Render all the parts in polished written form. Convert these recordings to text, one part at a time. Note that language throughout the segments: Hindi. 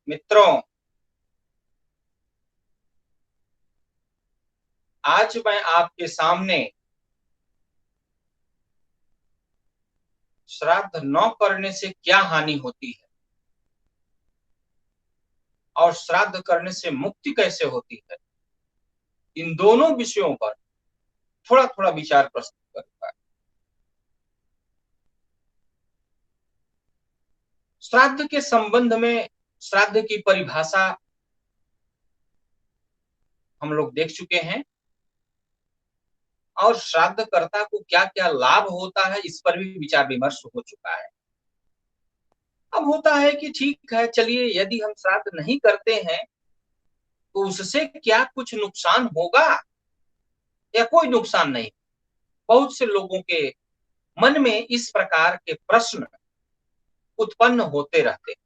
मित्रों, आज मैं आपके सामने श्राद्ध न करने से क्या हानि होती है और श्राद्ध करने से मुक्ति कैसे होती है, इन दोनों विषयों पर थोड़ा थोड़ा विचार प्रस्तुत करूंगा। श्राद्ध के संबंध में श्राद्ध की परिभाषा हम लोग देख चुके हैं और श्राद्धकर्ता को क्या क्या लाभ होता है इस पर भी विचार विमर्श हो चुका है। अब होता है कि ठीक है, चलिए, यदि हम श्राद्ध नहीं करते हैं तो उससे क्या कुछ नुकसान होगा या कोई नुकसान नहीं। बहुत से लोगों के मन में इस प्रकार के प्रश्न उत्पन्न होते रहते हैं,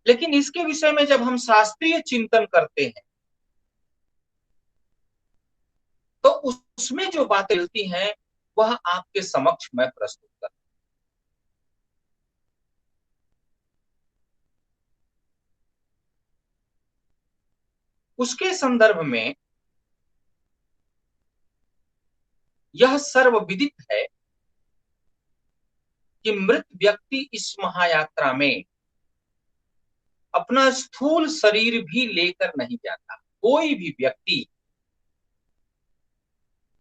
लेकिन इसके विषय में जब हम शास्त्रीय चिंतन करते हैं तो उसमें जो बातें मिलती हैं वह आपके समक्ष मैं प्रस्तुत कर। उसके संदर्भ में यह सर्वविदित है कि मृत व्यक्ति इस महायात्रा में अपना स्थूल शरीर भी लेकर नहीं जाता। कोई भी व्यक्ति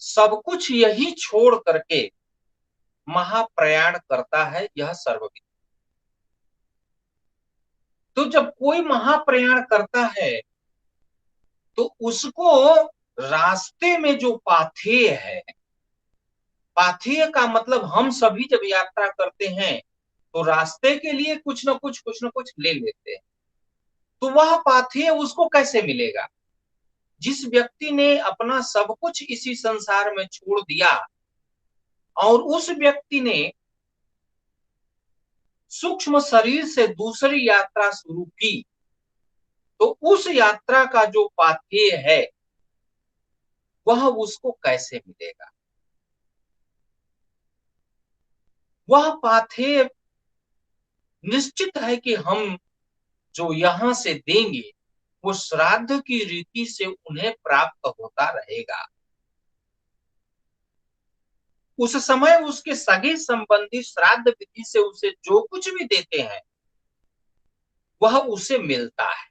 सब कुछ यही छोड़ करके महाप्रयाण करता है, यह सर्वविदित। तो जब कोई महाप्रयाण करता है तो उसको रास्ते में जो पाथेय है, पाथेय का मतलब हम सभी जब यात्रा करते हैं तो रास्ते के लिए कुछ न कुछ ले लेते हैं। तो वह पाथेय उसको कैसे मिलेगा? जिस व्यक्ति ने अपना सब कुछ इसी संसार में छोड़ दिया और उस व्यक्ति ने सूक्ष्म शरीर से दूसरी यात्रा शुरू की, तो उस यात्रा का जो पाथेय है वह उसको कैसे मिलेगा? वह पाथेय निश्चित है कि हम जो यहां से देंगे वो श्राद्ध की रीति से उन्हें प्राप्त होता रहेगा। उस समय उसके सगे संबंधी श्राद्ध विधि से उसे जो कुछ भी देते हैं वह उसे मिलता है।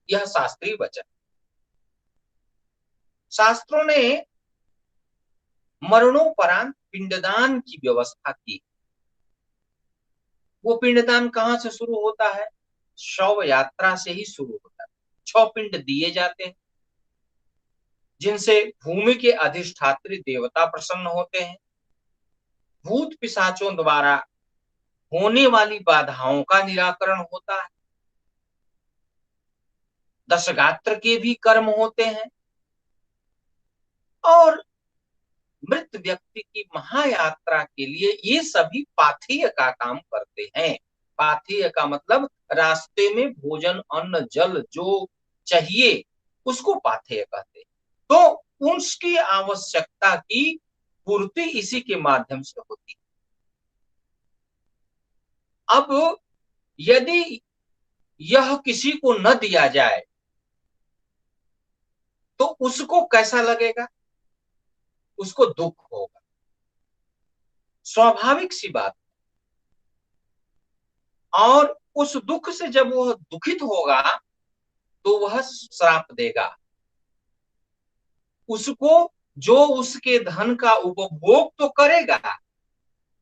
यह शास्त्रीय वचन। शास्त्रों ने मरणोपरांत पिंडदान की व्यवस्था की। वो पिंडदान कहां से शुरू होता है? शव यात्रा से ही शुरू होता है। 6 पिंड दिए जाते हैं जिनसे भूमि के अधिष्ठात्री देवता प्रसन्न होते हैं। भूत पिशाचों द्वारा होने वाली बाधाओं का निराकरण होता है। दशगात्र के भी कर्म होते हैं और मृत व्यक्ति की महायात्रा के लिए ये सभी पाथेय का काम करते हैं। पाथेय का मतलब रास्ते में भोजन, अन्न, जल जो चाहिए उसको पाथेय कहते हैं। तो उसकी आवश्यकता की पूर्ति इसी के माध्यम से होती है। अब यदि यह किसी को न दिया जाए तो उसको कैसा लगेगा? उसको दुख होगा, स्वाभाविक सी बात। और उस दुख से जब वह दुखित होगा तो वह श्राप देगा। उसको जो उसके धन का उपभोग तो करेगा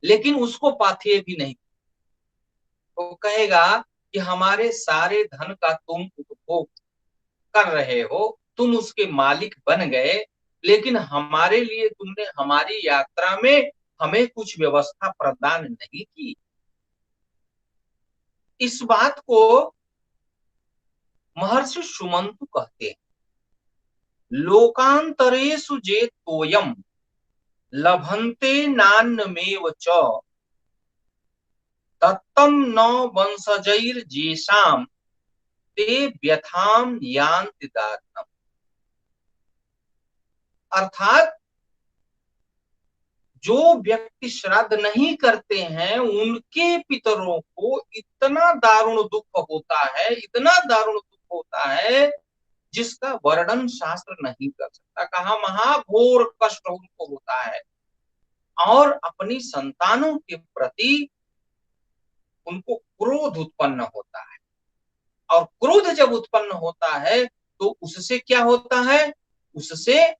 लेकिन उसको पाथेय भी नहीं। तो कहेगा कि हमारे सारे धन का तुम उपभोग कर रहे हो, तुम उसके मालिक बन गए, लेकिन हमारे लिए तुमने हमारी यात्रा में हमें कुछ व्यवस्था प्रदान नहीं की। इस बात को महर्षि सुमंतु कहते हैं, लोकांतरेषु जे तोयम लभन्ते नान्नमेव च दत्तम न वंशजैर्जेषाम ते व्यथाम यान्ति दारुणम्। अर्थात जो व्यक्ति श्राद्ध नहीं करते हैं उनके पितरों को इतना दारुण दुख होता है, इतना दारुण दुख होता है जिसका वर्णन शास्त्र नहीं कर सकता। कहा महाघोर कष्ट उनको होता है और अपनी संतानों के प्रति उनको क्रोध उत्पन्न होता है। और क्रोध जब उत्पन्न होता है तो उससे क्या होता है, उससे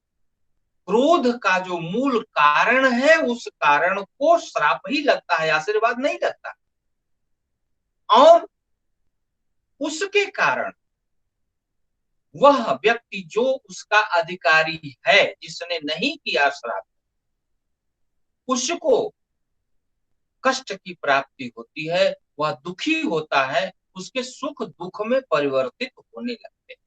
क्रोध का जो मूल कारण है उस कारण को श्राप ही लगता है, आशीर्वाद नहीं लगता। और उसके कारण वह व्यक्ति जो उसका अधिकारी है, जिसने नहीं किया श्राप, उसको कष्ट की प्राप्ति होती है, वह दुखी होता है, उसके सुख दुख में परिवर्तित होने लगते हैं।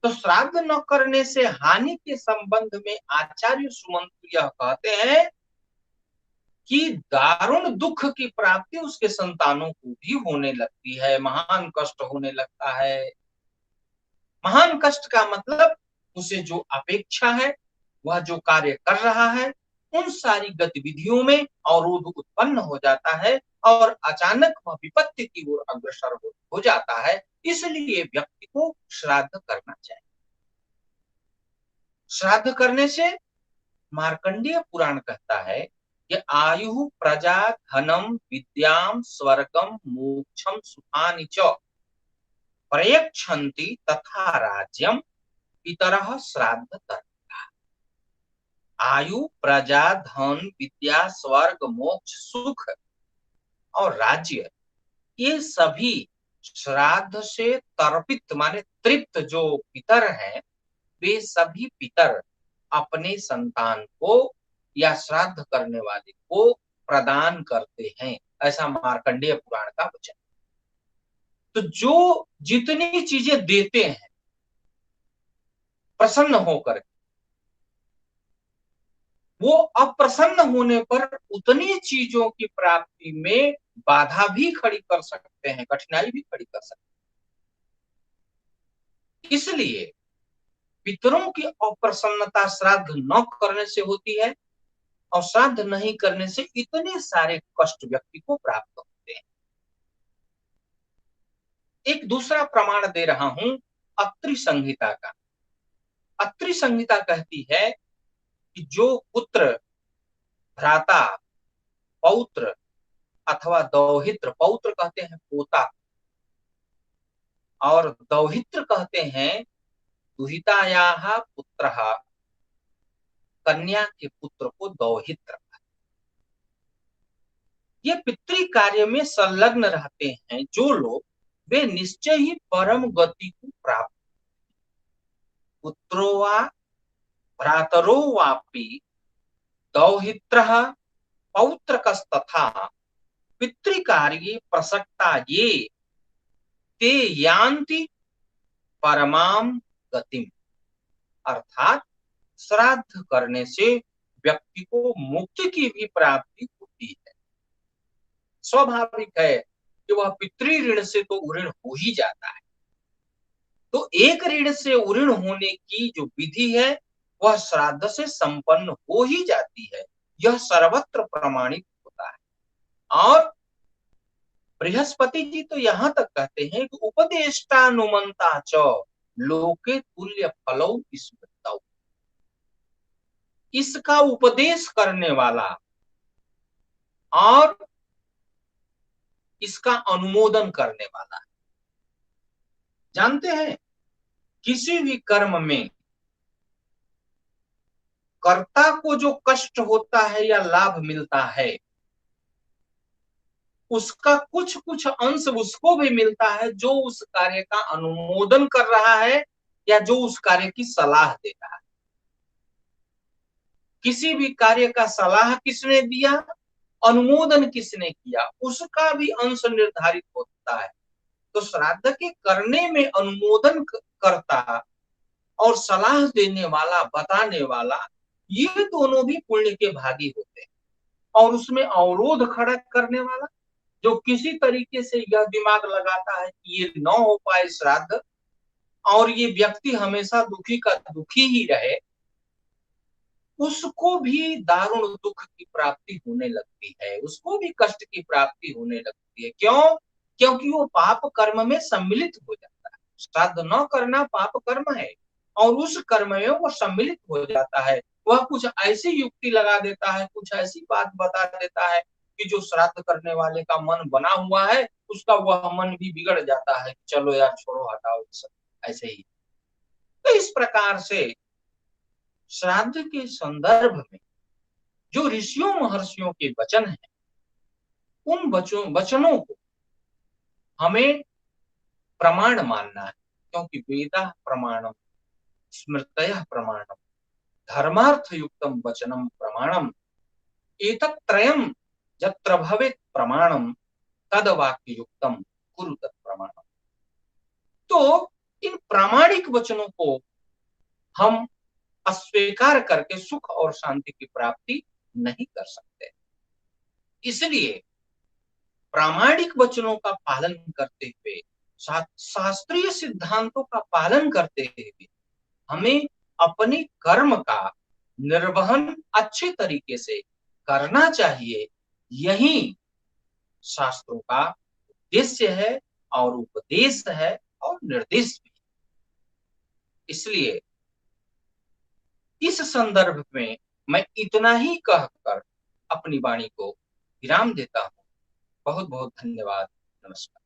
तो श्राद्ध न करने से हानि के संबंध में आचार्य सुमंत यह कहते हैं कि दारुण दुख की प्राप्ति उसके संतानों को भी होने लगती है, महान कष्ट होने लगता है। महान कष्ट का मतलब उसे जो अपेक्षा है, वह जो कार्य कर रहा है, उन सारी गतिविधियों में अवरोध उत्पन्न हो जाता है और अचानक वह विपत्ति की ओर अग्रसर हो जाता है। इसलिए व्यक्ति को श्राद्ध करना चाहिए। श्राद्ध करने से मार्कंडेय पुराण कहता है कि आयु प्रजा धनम विद्याम स्वर्गम मोक्षम सुखानि च प्रयच्छन्ति तथा राज्यम पितरः श्राद्ध कर्ता। आयु प्रजा धन विद्या स्वर्ग मोक्ष सुख और राज्य, ये सभी श्राद्ध से तर्पित माने तृप्त जो पितर हैं, वे सभी पितर अपने संतान को या श्राद्ध करने वाले को प्रदान करते हैं। ऐसा मार्कंडेय पुराण का वचन। तो जो जितनी चीजें देते हैं प्रसन्न होकर, वो अप्रसन्न होने पर उतनी चीजों की प्राप्ति में बाधा भी खड़ी कर सकते हैं, कठिनाई भी खड़ी कर सकते हैं। इसलिए पितरों की अप्रसन्नता श्राद्ध न करने से होती है और श्राद्ध नहीं करने से इतने सारे कष्ट व्यक्ति को प्राप्त होते हैं। एक दूसरा प्रमाण दे रहा हूं अत्रि संहिता का। अत्रि संहिता कहती है कि जो पुत्र, भ्राता, पौत्र अथवा दौहित्र, पौत्र कहते हैं पोता और दौहित्र कहते हैं दुहितायाः पुत्रः, कन्या के पुत्र को दौहित्र। ये पितृ कार्य में संलग्न रहते हैं जो लोग, वे निश्चय ही परम गति को प्राप्त। पुत्रो वा भ्रातरो वापि दौहित्रः पौत्रकस्तथा पितृकार्ये प्रसक्ता ये ते यान्ति परमाम गतिम। अर्थात श्राद्ध करने से व्यक्ति को मुक्ति की भी प्राप्ति होती है। स्वाभाविक है कि वह पितृ ऋण से तो उऋण हो ही जाता है। तो एक ऋण से उऋण होने की जो विधि है वह श्राद्ध से संपन्न हो ही जाती है। यह सर्वत्र प्रमाणित होता है। और बृहस्पति जी तो यहां तक कहते हैं कि उपदेष्टानुमंता च लोके तुल्य फलौ स्मृतौ। इसका उपदेश करने वाला और इसका अनुमोदन करने वाला। जानते हैं किसी भी कर्म में कर्ता को जो कष्ट होता है या लाभ मिलता है, उसका कुछ कुछ अंश उसको भी मिलता है जो उस कार्य का अनुमोदन कर रहा है या जो उस कार्य की सलाह दे रहा है। किसी भी कार्य का सलाह किसने दिया, अनुमोदन किसने किया, उसका भी अंश निर्धारित होता है। तो श्राद्ध के करने में अनुमोदन करता और सलाह देने वाला, बताने वाला, ये दोनों भी पुण्य के भागी होते हैं। और उसमें अवरोध खड़ा करने वाला, जो किसी तरीके से यह दिमाग लगाता है कि ये न हो पाए श्राद्ध और ये व्यक्ति हमेशा दुखी का दुखी ही रहे, उसको भी दारुण दुख की प्राप्ति होने लगती है, उसको भी कष्ट की प्राप्ति होने लगती है। क्यों? क्योंकि वो पाप कर्म में सम्मिलित हो जाता है। श्राद्ध न करना पाप कर्म है और उस कर्म में वो सम्मिलित हो जाता है। वह कुछ ऐसी युक्ति लगा देता है, कुछ ऐसी बात बता देता है कि जो श्राद्ध करने वाले का मन बना हुआ है उसका वह मन भी बिगड़ जाता है। चलो यार छोड़ो, हटाओ, ऐसे ही। तो इस प्रकार से श्राद्ध के संदर्भ में जो ऋषियों महर्षियों के वचन हैं, उन वचनों को हमें प्रमाण मानना है, क्योंकि वेदा प्रमाणम, स्मृतयः प्रमाणम, धर्मार्थ युक्तम वचनम प्रमाणम, एतत्त्रयम् यत्र भवेत् प्रमाणम तद वाक्य युक्तम कुरु तत् प्रमाणम। तो इन प्रामाणिक वचनों को हम अस्वीकार करके सुख और शांति की प्राप्ति नहीं कर सकते। इसलिए प्रामाणिक वचनों का पालन करते हुए, शास्त्रीय सिद्धांतों का पालन करते हुए हमें अपने कर्म का निर्वहन अच्छे तरीके से करना चाहिए। यही शास्त्रों का उद्देश्य है और उपदेश है और निर्देश भी। इसलिए इस संदर्भ में मैं इतना ही कहकर अपनी वाणी को विराम देता हूं। बहुत बहुत धन्यवाद। नमस्कार।